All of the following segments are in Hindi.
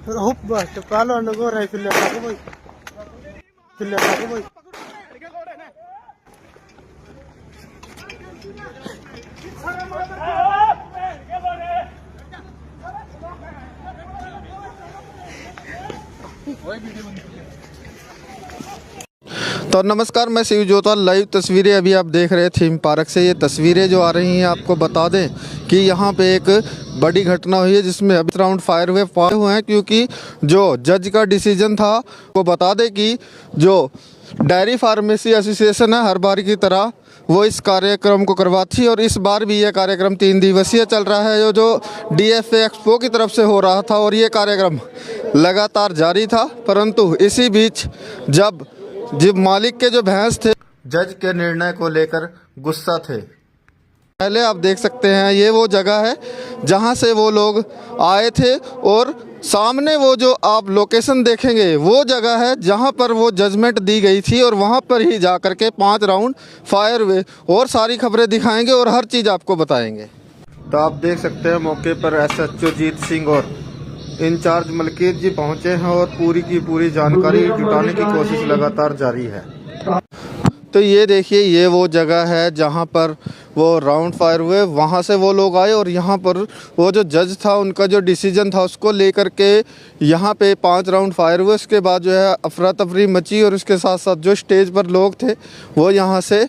तो नमस्कार, मैं शिव जोतवाल। लाइव तस्वीरें अभी आप देख रहे हैं थीम पार्क से। ये तस्वीरें जो आ रही हैं, आपको बता दें कि यहाँ पे एक बड़ी घटना हुई है जिसमें अभी राउंड फायर हुए हैं, क्योंकि जो जज का डिसीजन था वो बता दें कि जो डेयरी फार्मेसी एसोसिएशन है हर बार की तरह वो इस कार्यक्रम को करवाती है और इस बार भी यह कार्यक्रम 3 दिवसीय चल रहा है जो DFA एक्सपो की तरफ से हो रहा था और ये कार्यक्रम लगातार जारी था। परंतु इसी बीच जब मालिक के जो भैंस थे जज के निर्णय को लेकर गुस्सा थे। पहले आप देख सकते हैं ये वो जगह है जहां से वो लोग आए थे और सामने वो जो आप लोकेशन देखेंगे वो जगह है जहां पर वो जजमेंट दी गई थी और वहां पर ही जा कर के 5 राउंड फायर हुए और सारी खबरें दिखाएंगे और हर चीज़ आपको बताएंगे। तो आप देख सकते हैं मौके पर SHO जीत सिंह और इंचार्ज मलकीत जी पहुंचे हैं और पूरी की पूरी जानकारी जुटाने की कोशिश लगातार जारी है। तो ये देखिए ये वो जगह है जहां पर वो राउंड फायर हुए, वहां से वो लोग आए और यहां पर वो जो जज था उनका जो डिसीजन था उसको लेकर के यहां पे 5 राउंड फायर हुए। उसके बाद जो है अफरा तफरी मची और उसके साथ साथ जो स्टेज पर लोग थे वो यहां से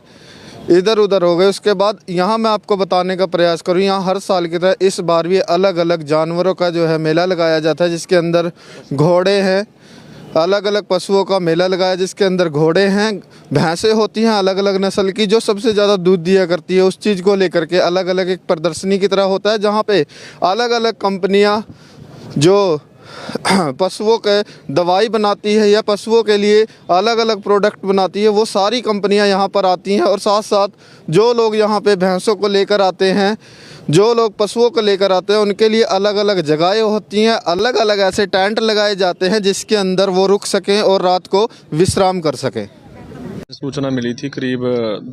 इधर उधर हो गए। उसके बाद यहाँ मैं आपको बताने का प्रयास करूँ, यहाँ हर साल की तरह इस बार भी अलग अलग जानवरों का जो है मेला लगाया जाता है, जिसके अंदर घोड़े हैं, अलग अलग पशुओं का मेला लगाया जिसके अंदर घोड़े हैं, भैंसें होती हैं अलग अलग नस्ल की जो सबसे ज़्यादा दूध दिया करती है। उस चीज़ को लेकर के अलग अलग एक प्रदर्शनी की तरह होता है जहाँ पे अलग अलग कंपनियाँ जो पशुओं के दवाई बनाती है या पशुओं के लिए अलग अलग प्रोडक्ट बनाती है, वो सारी कंपनियां यहाँ पर आती हैं। और साथ साथ जो लोग यहाँ पे भैंसों को लेकर आते हैं, जो लोग पशुओं को लेकर आते हैं, उनके लिए अलग अलग जगहें होती हैं, अलग अलग ऐसे टेंट लगाए जाते हैं जिसके अंदर वो रुक सकें और रात को विश्राम कर सकें। सूचना मिली थी करीब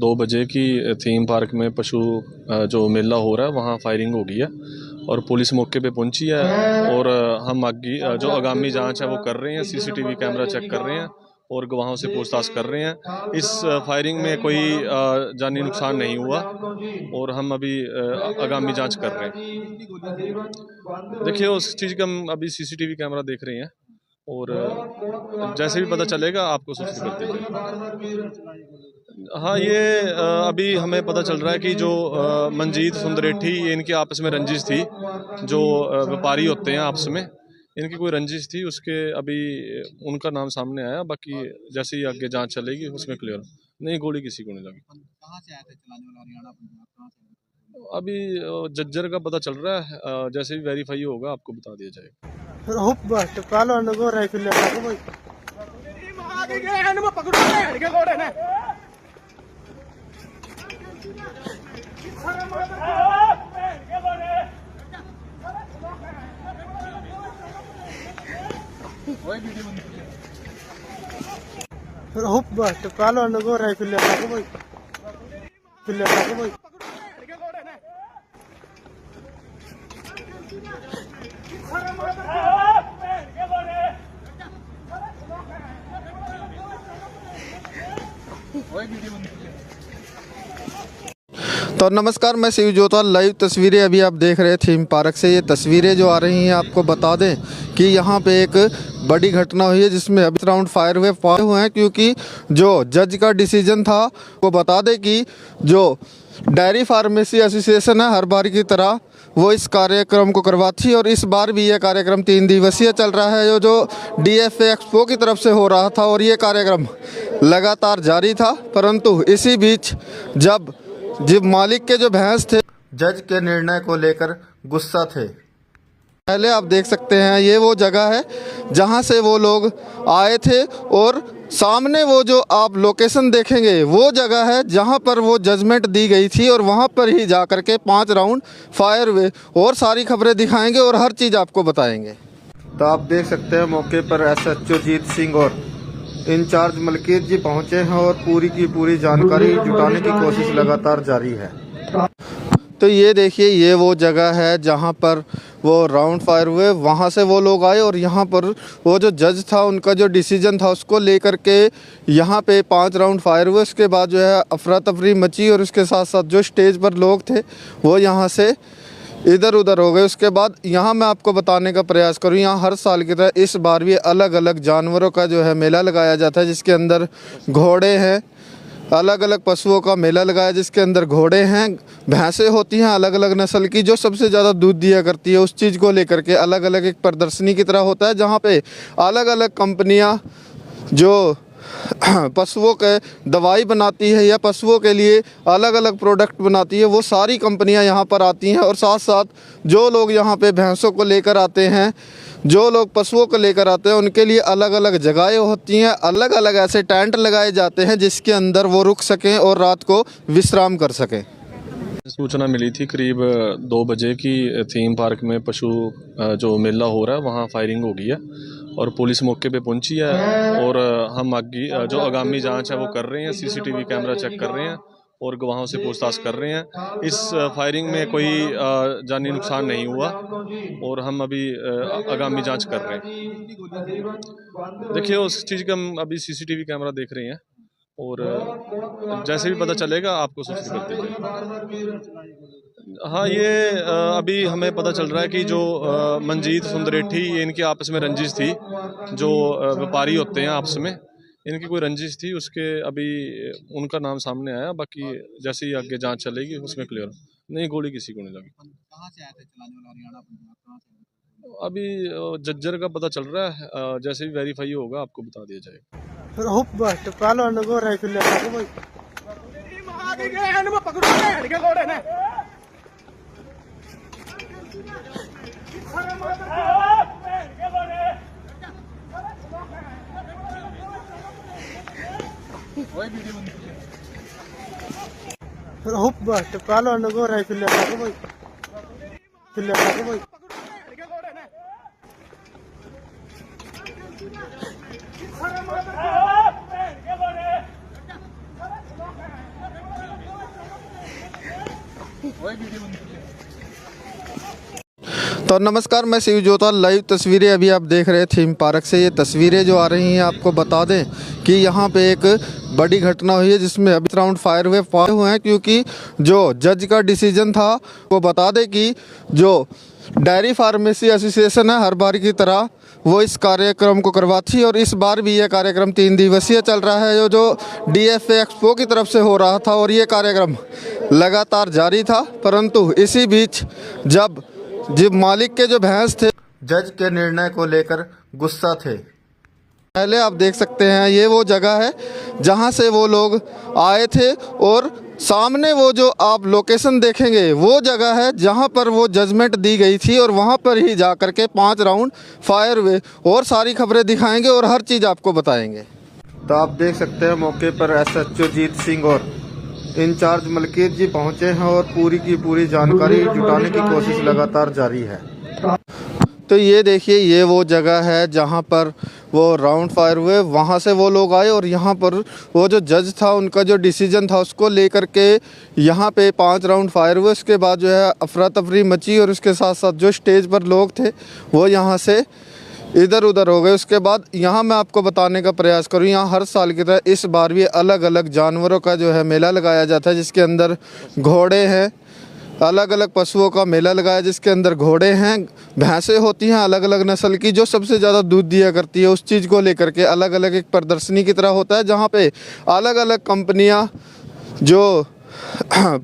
2 बजे की थीम पार्क में पशु जो मेला हो रहा है वहाँ फायरिंग हो गई है और पुलिस मौके पे पहुंची है और हम आगे जो आगामी जांच है वो कर रहे हैं, CCTV कैमरा चेक कर रहे हैं और गवाहों से पूछताछ कर रहे हैं। इस फायरिंग में कोई जानी नुकसान नहीं हुआ और हम अभी आगामी जांच कर रहे हैं। देखिए उस चीज़ का हम अभी CCTV कैमरा देख रहे हैं और जैसे भी पता चलेगा आपको सूचित कर देंगे। हाँ, ये अभी हमें पता चल रहा है कि जो मंजीत सुंदरेठी ये इनकी आपस में रंजिश थी, जो व्यापारी होते हैं आपस में इनकी कोई रंजिश थी, उसके अभी उनका नाम सामने आया। बाकी जैसे ही आगे जांच चलेगी उसमें क्लियर। नहीं, गोली किसी को नहीं लगी। कहाँ से आए थे चलाने वाला? हरियाणा, पंजाब, कहाँ से? अभी जज्जर का पता चल रहा है, जैसे भी वेरीफाई होगा आपको बता दिया जाएगा। तो नमस्कार, मैं शिव जोतवाल। लाइव तस्वीरें अभी आप देख रहे हैं थीम पार्क से। ये तस्वीरें जो आ रही हैं, आपको बता दें कि यहाँ पे एक बड़ी घटना हुई है जिसमें अभी राउंड फायर हुए हैं, क्योंकि जो जज का डिसीजन था वो बता दें कि जो डेयरी फार्मेसी एसोसिएशन है हर बार की तरह वो इस कार्यक्रम को करवाती है और इस बार भी यह कार्यक्रम 3 दिवसीय चल रहा है जो DFA एक्सपो की तरफ से हो रहा था और ये कार्यक्रम लगातार जारी था। परंतु इसी बीच जब मालिक के जो भैंस थे जज के निर्णय को लेकर गुस्सा थे। पहले आप देख सकते हैं ये वो जगह है जहां से वो लोग आए थे और सामने वो जो आप लोकेशन देखेंगे वो जगह है जहां पर वो जजमेंट दी गई थी और वहां पर ही जा कर के 5 राउंड फायर हुए और सारी खबरें दिखाएंगे और हर चीज़ आपको बताएंगे। तो आप देख सकते हैं मौके पर SHO जीत सिंह और इंचार्ज मलकीत जी पहुंचे हैं और पूरी की पूरी जानकारी जुटाने की कोशिश लगातार जारी है। तो ये देखिए ये वो जगह है जहां पर वो राउंड फायर हुए, वहाँ से वो लोग आए और यहाँ पर वो जो जज था उनका जो डिसीजन था उसको लेकर के यहाँ पे 5 राउंड फायर हुए। उसके बाद जो है अफरा तफरी मची और उसके साथ साथ जो स्टेज पर लोग थे वो यहाँ से इधर उधर हो गए। उसके बाद यहाँ मैं आपको बताने का प्रयास करूँ, यहाँ हर साल की तरह इस बार भी अलग अलग जानवरों का जो है मेला लगाया जाता है, जिसके अंदर घोड़े हैं, अलग अलग पशुओं का मेला लगाया जिसके अंदर घोड़े हैं, भैंसें होती हैं अलग अलग नस्ल की जो सबसे ज़्यादा दूध दिया करती है। उस चीज़ को लेकर के अलग अलग एक प्रदर्शनी की तरह होता है, जहाँ पे अलग अलग कंपनियाँ जो पशुओं के दवाई बनाती है या पशुओं के लिए अलग अलग प्रोडक्ट बनाती है, वो सारी कंपनियां यहाँ पर आती हैं। और साथ साथ जो लोग यहाँ पे भैंसों को लेकर आते हैं, जो लोग पशुओं को लेकर आते हैं, उनके लिए अलग अलग जगहें होती हैं, अलग अलग ऐसे टेंट लगाए जाते हैं जिसके अंदर वो रुक सकें और रात को विश्राम कर सकें। सूचना मिली थी करीब 2 बजे की थीम पार्क में पशु जो मेला हो रहा है वहाँ फायरिंग हो गई है और पुलिस मौके पे पहुंची है। और हम आगे जो आगामी जांच है वो कर रहे हैं, सीसीटीवी कैमरा चेक कर रहे हैं और गवाहों से पूछताछ कर रहे हैं। इस फायरिंग में कोई जानी नुकसान नहीं हुआ और हम अभी आगामी जांच कर रहे हैं। देखिए उस चीज़ का हम अभी सीसीटीवी कैमरा देख रहे हैं और जैसे भी पता चलेगा आपको सूचित कर देंगे। हाँ, ये अभी हमें पता चल रहा है कि जो मंजीत सुंदरेठी, ये इनकी आपस में रंजिश थी। जो व्यापारी होते हैं आपस में, इनकी कोई रंजिश थी, उसके अभी उनका नाम सामने आया। बाकी जैसे ही आगे जांच चलेगी उसमें क्लियर। नहीं, गोली किसी को नहीं लगी। कहाँ से आए थे चलाने वाला, हरियाणा पंजाब कहाँ से? अभी जज्जर का पता चल रहा है, जैसे भी वेरीफाई होगा आपको बता दिया जाएगा। फिर हुप बस्ट पालो नगो राइफल ले को भाई आगे गए हैं, मैं पकड़ो बैठ के घोड़े ने फिर हुप बस्ट पालो नगो राइफल ले को भाई ले को भाई तो नमस्कार, मैं शिव जोताल। लाइव तस्वीरें अभी आप देख रहे हैं थीम पार्क से। ये तस्वीरें जो आ रही हैं आपको बता दें कि यहाँ पे एक बड़ी घटना हुई है जिसमें अभी राउंड फायर हुए हैं, क्योंकि जो जज का डिसीजन था वो बता दें कि जो डेयरी फार्मेसी एसोसिएशन है हर बार की तरह वो इस कार्यक्रम को करवाती है और इस बार भी यह कार्यक्रम 3 दिवसीय चल रहा है जो DFA एक्सपो की तरफ से हो रहा था और ये कार्यक्रम लगातार जारी था। परंतु इसी बीच जब मालिक के जो भैंस थे जज के निर्णय को लेकर गुस्सा थे। पहले आप देख सकते हैं ये वो जगह है जहां से वो लोग आए थे और सामने वो जो आप लोकेशन देखेंगे वो जगह है जहां पर वो जजमेंट दी गई थी और वहां पर ही जा कर के 5 राउंड फायर हुए और सारी खबरें दिखाएंगे और हर चीज़ आपको बताएंगे। तो आप देख सकते हैं मौके पर SHO जीत सिंह और इंचार्ज मलकीत जी पहुंचे हैं और पूरी की पूरी जानकारी जुटाने की कोशिश लगातार जारी है। तो ये देखिए ये वो जगह है जहां पर वो राउंड फायर हुए, वहां से वो लोग आए और यहाँ पर वो जो जज था उनका जो डिसीजन था उसको लेकर के यहाँ पे 5 राउंड फायर हुए। उसके बाद जो है अफरा तफरी मची और उसके साथ साथ जो स्टेज पर लोग थे वो यहाँ से इधर उधर हो गए। उसके बाद यहाँ मैं आपको बताने का प्रयास करूँ, यहाँ हर साल की तरह इस बार भी अलग अलग जानवरों का जो है मेला लगाया जाता है, जिसके अंदर घोड़े हैं, अलग अलग पशुओं का मेला लगाया जिसके अंदर घोड़े हैं, भैंसें होती हैं अलग अलग नस्ल की जो सबसे ज़्यादा दूध दिया करती है। उस चीज़ को लेकर के अलग अलग एक प्रदर्शनी की तरह होता है, जहाँ पे अलग अलग कंपनियाँ जो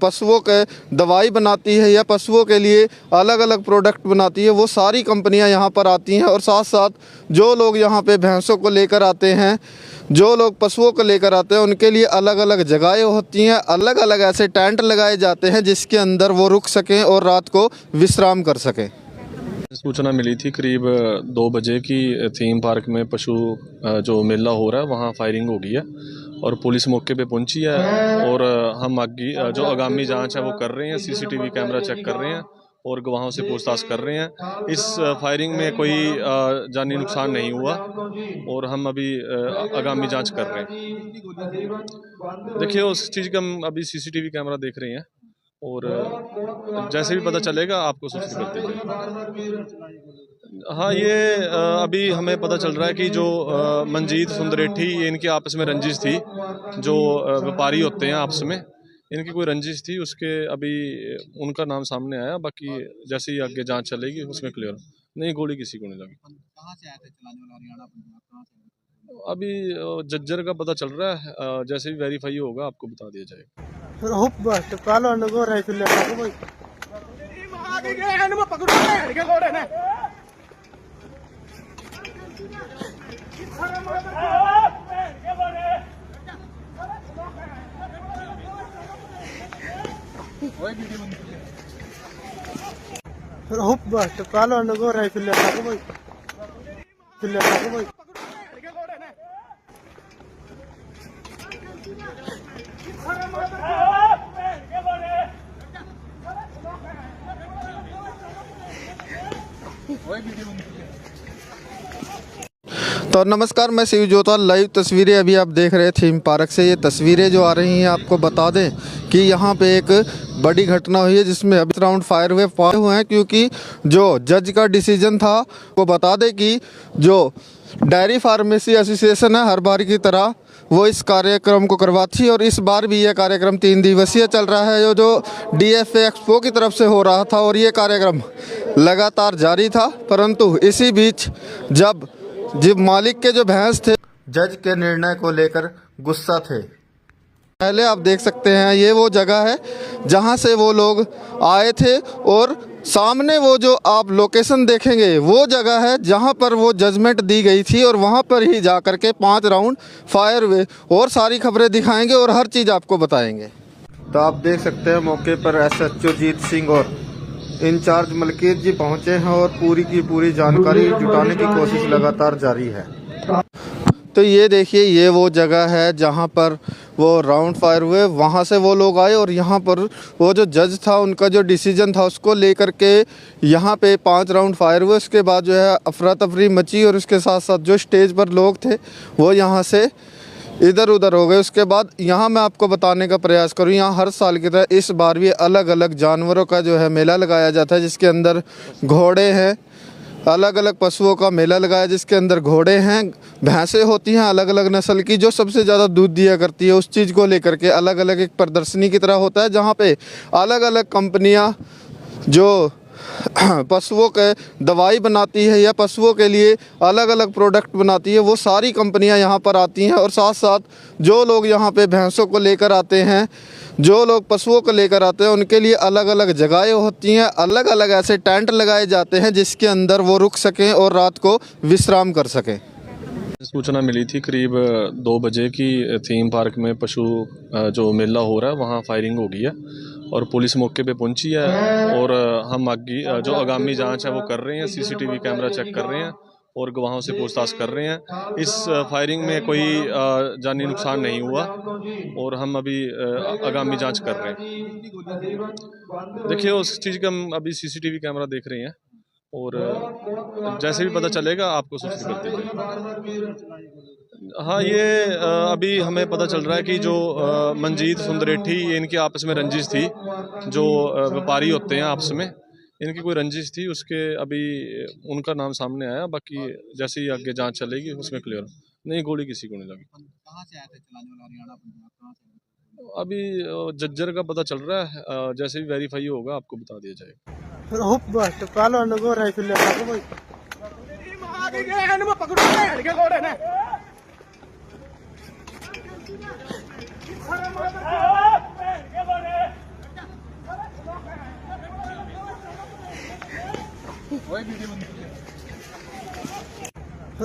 पशुओं के दवाई बनाती है या पशुओं के लिए अलग अलग प्रोडक्ट बनाती है, वो सारी कंपनियां यहाँ पर आती हैं। और साथ साथ जो लोग यहाँ पे भैंसों को लेकर आते हैं, जो लोग पशुओं को लेकर आते हैं, उनके लिए अलग अलग जगहें होती हैं, अलग अलग ऐसे टेंट लगाए जाते हैं जिसके अंदर वो रुक सकें और रात को विश्राम कर सकें। सूचना मिली थी करीब 2 बजे की थीम पार्क में पशु जो मेला हो रहा है वहाँ फायरिंग हो गई है और पुलिस मौके पे पहुंची है। और हम आगे जो आगामी जांच है वो कर रहे हैं, सीसीटीवी कैमरा चेक कर रहे हैं और गवाहों से पूछताछ कर रहे हैं। इस फायरिंग में कोई जानी नुकसान नहीं हुआ और हम अभी आगामी जांच कर रहे हैं। देखिए उस चीज़ का हम अभी सीसीटीवी कैमरा देख रहे हैं और जैसे भी पता चलेगा आपको सूचित कर दी जाएगी। हाँ, ये अभी हमें पता चल रहा है कि जो मंजीत सुंदरेठी, ये इनकी आपस में रंजिश थी। जो व्यापारी होते हैं आपस में, इनकी कोई रंजिश थी, उसके अभी उनका नाम सामने आया। बाकी जैसे ही आगे जांच चलेगी उसमें क्लियर। नहीं, गोली किसी को नहीं लगी। कहाँ से आए थे चलाने वाला, हरियाणा पंजाब कहाँ से? अभी जज्जर का पता चल रहा है। जैसे भी वेरीफाई होगा आपको बता दिया जाएगा। हुप बट पालो नगो रहे फिर लगा भाई हुप बट पालो नगो रहे फिर लगा भाई तो नमस्कार, मैं शिव जोतवाल। लाइव तस्वीरें अभी आप देख रहे हैं थीम पार्क से। ये तस्वीरें जो आ रही हैं, आपको बता दें कि यहाँ पे एक बड़ी घटना हुई है जिसमें अभी राउंड फायर हुए हैं, क्योंकि जो जज का डिसीजन था वो बता दें कि जो डेयरी फार्मेसी एसोसिएशन है, हर बार की तरह वो इस कार्यक्रम को करवाती है और इस बार भी यह कार्यक्रम 3 दिवसीय चल रहा है, जो DFA एक्सपो की तरफ से हो रहा था और ये कार्यक्रम लगातार जारी था। परंतु इसी बीच जब मालिक के जो भैंस थे, जज के निर्णय को लेकर गुस्सा थे। पहले आप देख सकते हैं, ये वो जगह है जहां से वो लोग आए थे और सामने वो जो आप लोकेशन देखेंगे वो जगह है जहां पर वो जजमेंट दी गई थी और वहां पर ही जा कर के 5 राउंड फायर हुए और सारी खबरें दिखाएंगे और हर चीज़ आपको बताएंगे। तो आप देख सकते हैं मौके पर SHO जीत सिंह और इंचार्ज मलकीत जी पहुंचे हैं और पूरी की पूरी जानकारी जुटाने की कोशिश लगातार जारी है। तो ये देखिए, ये वो जगह है जहां पर वो राउंड फायर हुए, वहां से वो लोग आए और यहां पर वो जो जज था उनका जो डिसीजन था उसको लेकर के यहां पे 5 राउंड फायर हुए। उसके बाद जो है अफरा तफरी मची और उसके साथ साथ जो स्टेज पर लोग थे वो यहां से इधर उधर हो गए। उसके बाद यहाँ मैं आपको बताने का प्रयास करूँ, यहाँ हर साल की तरह इस बार भी अलग अलग जानवरों का जो है मेला लगाया जाता है, जिसके अंदर घोड़े हैं, अलग अलग पशुओं का मेला लगाया जिसके अंदर घोड़े हैं, भैंसें होती हैं अलग अलग नस्ल की जो सबसे ज़्यादा दूध दिया करती है। उस चीज़ को लेकर के अलग अलग एक प्रदर्शनी की तरह होता है, जहाँ पे अलग अलग कंपनियाँ जो पशुओं के दवाई बनाती है या पशुओं के लिए अलग अलग प्रोडक्ट बनाती है, वो सारी कंपनियां यहाँ पर आती हैं। और साथ साथ जो लोग यहाँ पे भैंसों को लेकर आते हैं, जो लोग पशुओं को लेकर आते हैं, उनके लिए अलग अलग जगहें होती हैं, अलग अलग ऐसे टेंट लगाए जाते हैं जिसके अंदर वो रुक सकें और रात को विश्राम कर सकें। सूचना मिली थी करीब 2 बजे की थीम पार्क में पशु जो मेला हो रहा है वहाँ फायरिंग हो गई है और पुलिस मौके पे पहुंची है। और हम आगे जो आगामी जांच है वो कर रहे हैं, CCTV कैमरा चेक कर रहे हैं और गवाहों से पूछताछ कर रहे हैं। इस फायरिंग में कोई जानी नुकसान नहीं हुआ और हम अभी आगामी जांच कर रहे हैं। देखिए, उस चीज़ का हम अभी CCTV कैमरा देख रहे हैं और जैसे भी पता चलेगा आपको सूचित कर दी जाएगी। हाँ, ये अभी हमें पता चल रहा है कि जो मंजीत सुंदरेठी, ये इनकी आपस में रंजिश थी। जो व्यापारी होते हैं आपस में, इनकी कोई रंजिश थी, उसके अभी उनका नाम सामने आया। बाकी जैसे ही आगे जांच चलेगी उसमें क्लियर। नहीं, गोली किसी को नहीं लगी। कहाँ से आए थे चलाने वाला, हरियाणा पंजाब कहाँ से? अभी जज्जर का पता चल रहा है। जैसे भी वेरीफाई होगा आपको बता दिया जाएगा। हुप बट पालो नगो रहे फिर लगा भाई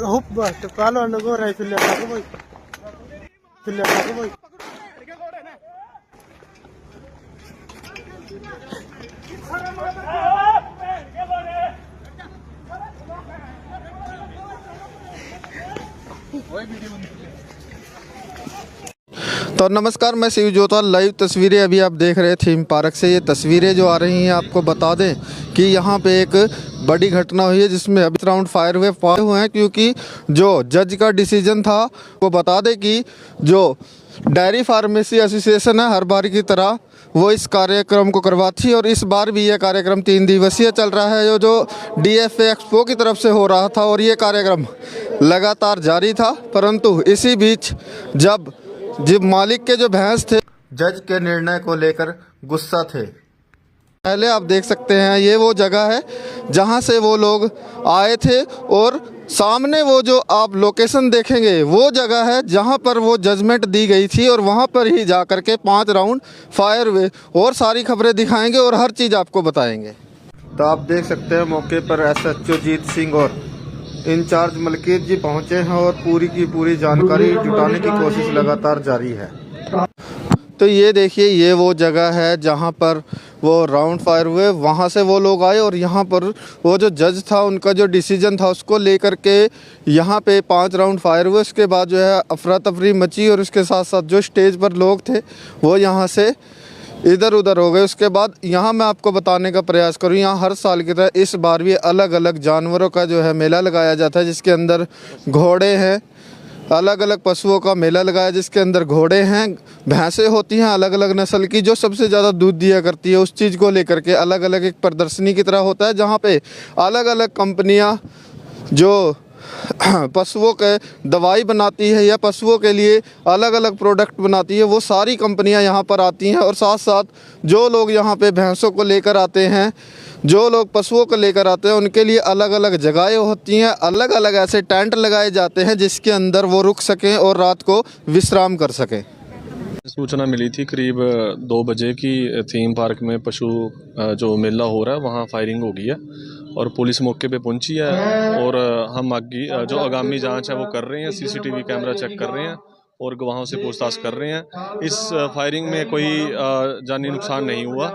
हुप बट पालो नगो रहे फिर लगा भाई तो नमस्कार, मैं शिव जोतवाल। लाइव तस्वीरें अभी आप देख रहे हैं थीम पार्क से। ये तस्वीरें जो आ रही हैं, आपको बता दें कि यहाँ पे एक बड़ी घटना हुई है जिसमें अभी राउंड फायर हुए हैं, क्योंकि जो जज का डिसीजन था वो बता दें कि जो डेयरी फार्मेसी एसोसिएशन है, हर बार की तरह वो इस कार्यक्रम को करवाती है। और इस बार भी ये कार्यक्रम 3 दिवसीय चल रहा है जो DFA एक्सपो की तरफ से हो रहा था, और ये कार्यक्रम लगातार जारी था। परंतु इसी बीच जब मालिक के जो भैंस थे जज के निर्णय को लेकर गुस्सा थे। पहले आप देख सकते हैं ये वो जगह है जहां से वो लोग आए थे, और सामने वो जो आप लोकेशन देखेंगे वो जगह है जहां पर वो जजमेंट दी गई थी, और वहां पर ही जा कर के 5 राउंड फायर हुए। और सारी खबरें दिखाएंगे और हर चीज़ आपको बताएंगे। तो आप देख सकते हैं मौके पर SHO जीत सिंह और इंचार्ज मलकीत जी पहुंचे हैं, और पूरी की पूरी जानकारी जुटाने की कोशिश लगातार जारी है। तो ये देखिए ये वो जगह है जहाँ पर वो राउंड फायर हुए, वहाँ से वो लोग आए, और यहाँ पर वो जो जज था उनका जो डिसीजन था उसको लेकर के यहाँ पे 5 राउंड फायर हुए। उसके बाद जो है अफरा तफरी मची, और उसके साथ साथ जो स्टेज पर लोग थे वो यहाँ से इधर उधर हो गए। उसके बाद यहाँ मैं आपको बताने का प्रयास करूँ, यहाँ हर साल की तरह इस बार भी अलग अलग जानवरों का जो है मेला लगाया जाता है, जिसके अंदर घोड़े हैं, अलग अलग पशुओं का मेला लगाया जिसके अंदर घोड़े हैं, भैंसें होती हैं अलग अलग नस्ल की जो सबसे ज़्यादा दूध दिया करती है। उस चीज़ को लेकर के अलग अलग एक प्रदर्शनी की तरह होता है, जहाँ पे अलग अलग कंपनियाँ जो पशुओं के दवाई बनाती है या पशुओं के लिए अलग अलग प्रोडक्ट बनाती है, वो सारी कंपनियां यहाँ पर आती हैं। और साथ साथ जो लोग यहाँ पे भैंसों को लेकर आते हैं, जो लोग पशुओं को लेकर आते हैं, उनके लिए अलग अलग जगहें होती हैं, अलग अलग ऐसे टेंट लगाए जाते हैं जिसके अंदर वो रुक सकें और रात को विश्राम कर सकें। सूचना मिली थी करीब 2 बजे की थीम पार्क में पशु जो मेला हो रहा है वहाँ फायरिंग हो गई है, और पुलिस मौके पे पहुंची है। और हम आगे जो आगामी जांच है वो कर रहे हैं, CCTV कैमरा चेक कर रहे हैं और गवाहों से पूछताछ कर रहे हैं। इस फायरिंग में कोई जानी नुकसान नहीं हुआ,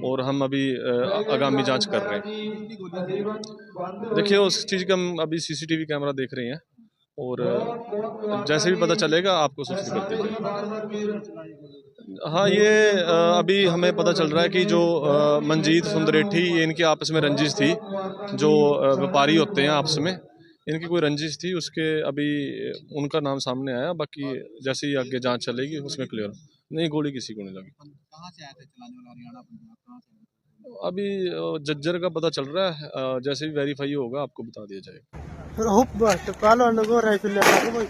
और हम अभी आगामी जांच कर रहे हैं। देखिए उस चीज़ का हम अभी CCTV कैमरा देख रहे हैं, और जैसे भी पता चलेगा आपको सूचित कर दी जाएगी। हाँ, ये अभी हमें पता चल रहा है कि जो मंजीत सुंदरेठी, ये इनकी आपस में रंजिश थी। जो व्यापारी होते हैं आपस में, इनकी कोई रंजिश थी, उसके अभी उनका नाम सामने आया। बाकी जैसे ही आगे जांच चलेगी उसमें क्लियर। नहीं, गोली किसी को नहीं लगी। कहाँ से आए थे चलाने वाला, हरियाणा पंजाब कहाँ से? अभी जज्जर का पता चल रहा है, जैसे भी वेरीफाई होगा आपको बता दिया जाएगा। हुप बट पालो नगो राइफल ले भाई